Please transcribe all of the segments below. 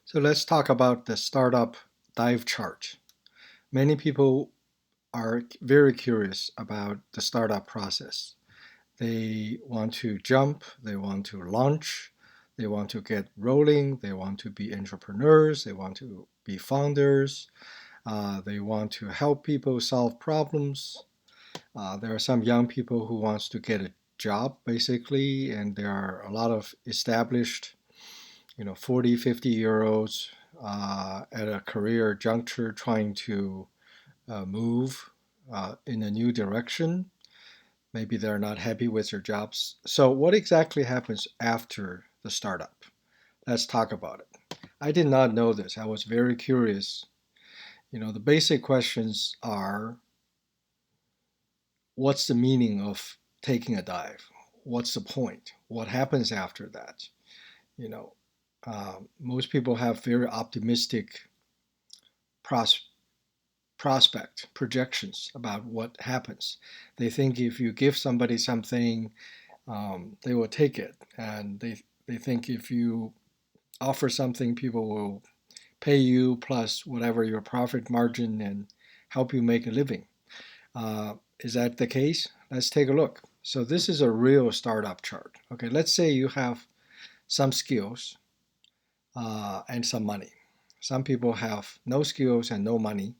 So let's talk about the startup dive chart. Many people are very curious about the startup process. They want to jump, they want to launch, they want to get rolling, they want to be entrepreneurs, they want to be founders, they want to help people solve problems. There are some young people who wants to get a job basically, and there are a lot of established 40, 50-year olds at a career juncture trying to move in a new direction. Maybe they're not happy with their jobs. So, what exactly happens after the startup? Let's talk about it. I did not know this. I was very curious. The basic questions are, what's the meaning of taking a dive? What's the point? What happens after that? You know, most people have very optimistic pros- prospect projections about what happens. They think if you give somebody something, they will take it, and they think if you offer something, people will pay you plus whatever your profit margin and help you make a living. Is that the case? Let's take a look. So this is a real startup chart. Okay, let's say you have some skills and some money. Some people have no skills and no money,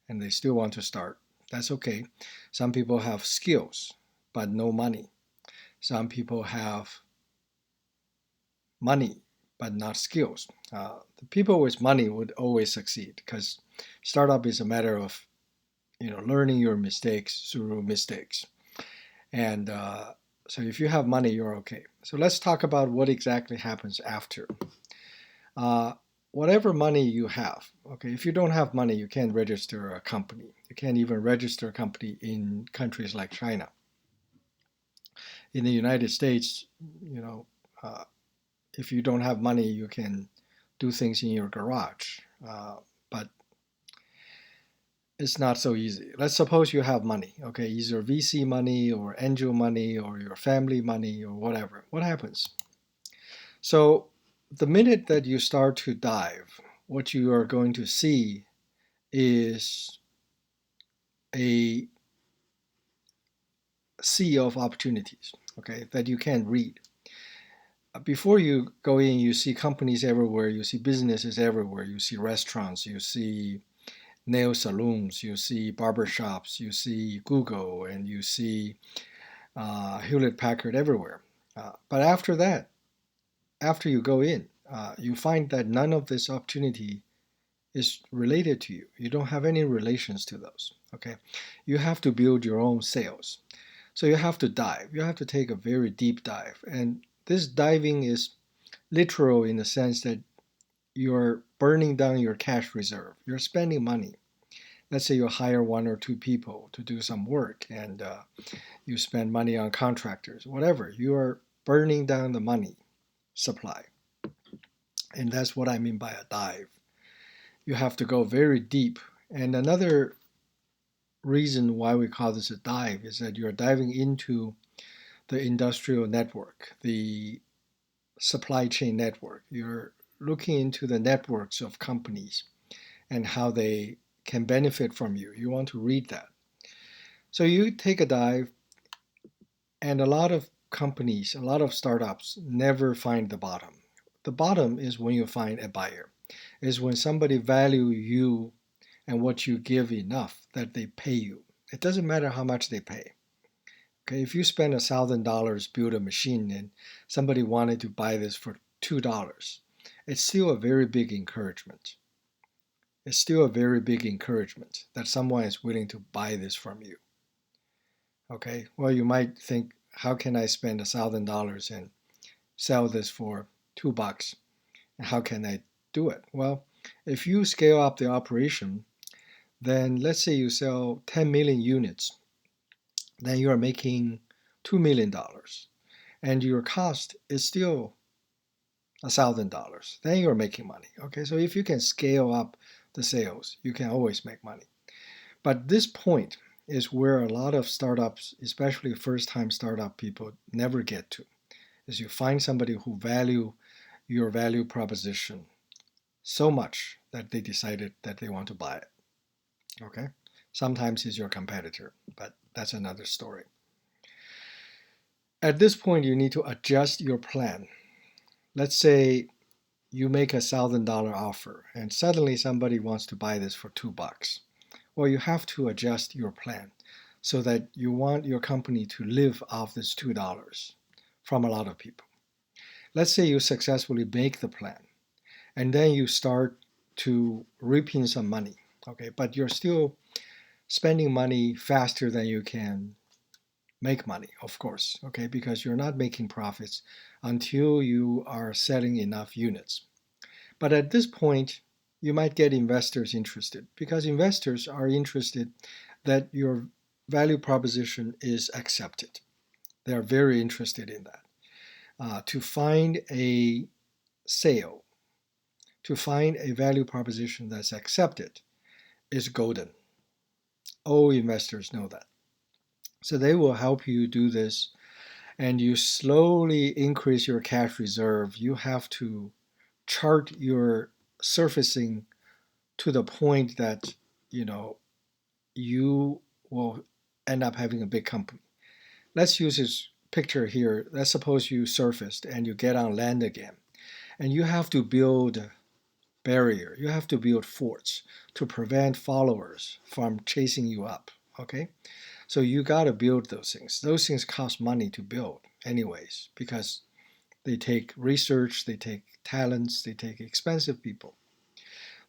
and they still want to start. That's okay. Some people have skills but no money. Some people have money but not skills. The people with money would always succeed because startup is a matter of learning your mistakes through mistakes. And so if you have money, you're okay. So let's talk about what exactly happens after. Uh, Whatever money you have, okay, if you don't have money, you can't register a company. You can't even register a company in countries like China. In the United States, you know, uh, if you don't have money, you can do things in your garage. But it's not so easy. Let's suppose you have money, okay, either VC money or angel money or your family money or whatever. What happens? So, the minute that you start to dive, what you are going to see is a sea of opportunities, okay, that you can't read. Before you go in, you see companies everywhere, you see businesses everywhere, you see restaurants, you see nail salons, you see barbershops, you see Google, and you see Hewlett Packard everywhere. But after that, after you go in, you find that none of this opportunity is related to you. You don't have any relations to those. Okay, you have to build your own sales. So you have to dive. You have to take a very deep dive, and this diving is literal in the sense that you're burning down your cash reserve. You're spending money. Let's say you hire one or two people to do some work, and you spend money on contractors, whatever. You are burning down the money supply, and that's what I mean by a dive. You have to go very deep. And another reason why we call this a dive is that you're diving into the industrial network, the supply chain network. You're looking into the networks of companies and how they can benefit from you. You want to read that. So you take a dive, and a lot of companies, a lot of startups never find the bottom. The bottom is when you find a buyer, is when somebody value you and what you give enough that they pay you. It doesn't matter how much they pay. Okay, if you spend $1,000 build a machine and somebody wanted to buy this for $2, it's still a very big encouragement. It's still a very big encouragement that someone is willing to buy this from you. Okay, well, you might think, how can I spend $1,000 and sell this for $2? How can I do it? Well, if you scale up the operation, then let's say you sell 10 million units, then you are making $2 million, and your cost is still $1,000. Then you're making money. Okay, so if you can scale up the sales, you can always make money. But this point is where a lot of startups, especially first-time startup people, never get to. Is you find somebody who value your value proposition so much that they decided that they want to buy it. Okay? Sometimes it's your competitor, but that's another story. At this point, you need to adjust your plan. Let's say you make $1,000 offer and suddenly somebody wants to buy this for $2. Well, you have to adjust your plan so that you want your company to live off this $2 from a lot of people. Let's say you successfully make the plan and then you start to reaping some money, okay, but you're still spending money faster than you can make money, of course, okay, because you're not making profits until you are selling enough units. But at this point, you might get investors interested because investors are interested that your value proposition is accepted. They are very interested in that. To find a sale, to find a value proposition that's accepted is golden. All investors know that. So they will help you do this and you slowly increase your cash reserve. You have to chart your surfacing to the point that you will end up having a big company. Let's use this picture here. Let's suppose you surfaced and you get on land again, and you have to build barrier. You have to build forts to prevent followers from chasing you up. Okay, so you got to build those things. Those things cost money to build, anyways, because they take research, they take talents, they take expensive people.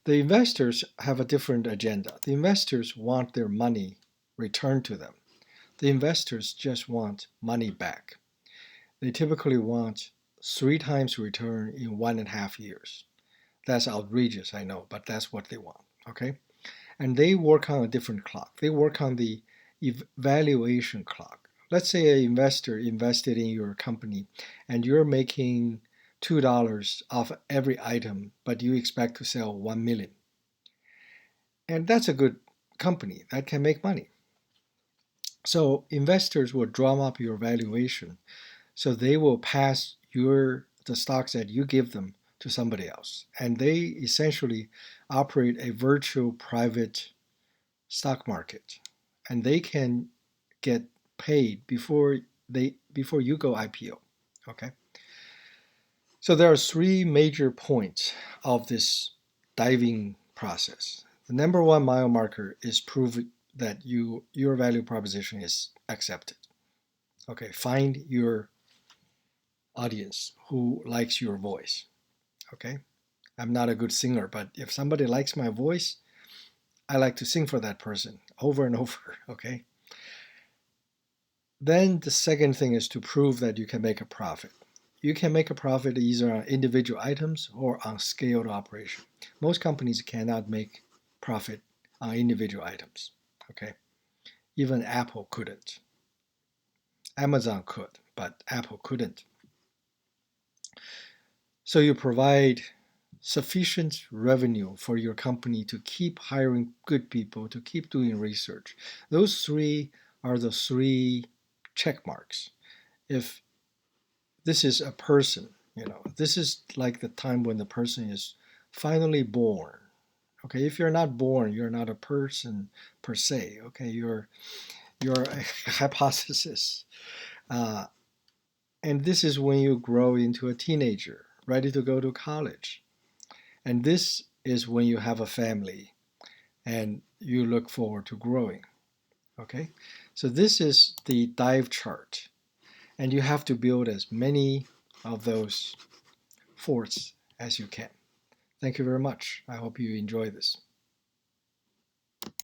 The investors have a different agenda. The investors want their money returned to them. The investors just want money back. They typically want 3 times return in 1.5 years. That's outrageous, I know, but that's what they want. Okay? And they work on a different clock. They work on the evaluation clock. Let's say an investor invested in your company and you're making $2 off every item, but you expect to sell 1 million. And that's a good company that can make money. So investors will drum up your valuation. So they will pass the stocks that you give them to somebody else. And they essentially operate a virtual private stock market. And they can get paid before you go IPO. Okay. So there are 3 major points of this diving process. The number 1 mile marker is prove that your value proposition is accepted. Okay, find your audience who likes your voice. Okay, I'm not a good singer, but if somebody likes my voice, I like to sing for that person over and over. Okay. Then the second thing is to prove that you can make a profit. You can make a profit either on individual items or on scaled operation. Most companies cannot make profit on individual items. Okay, even Apple couldn't. Amazon could, but Apple couldn't. So you provide sufficient revenue for your company to keep hiring good people, to keep doing research. Those 3 are the 3 check marks. If this is a person, this is like the time when the person is finally born. Okay, if you're not born, you're not a person per se. Okay, you're a hypothesis. And this is when you grow into a teenager, ready to go to college. And this is when you have a family and you look forward to growing. Okay, so this is the dive chart. And you have to build as many of those forts as you can. Thank you very much. I hope you enjoy this.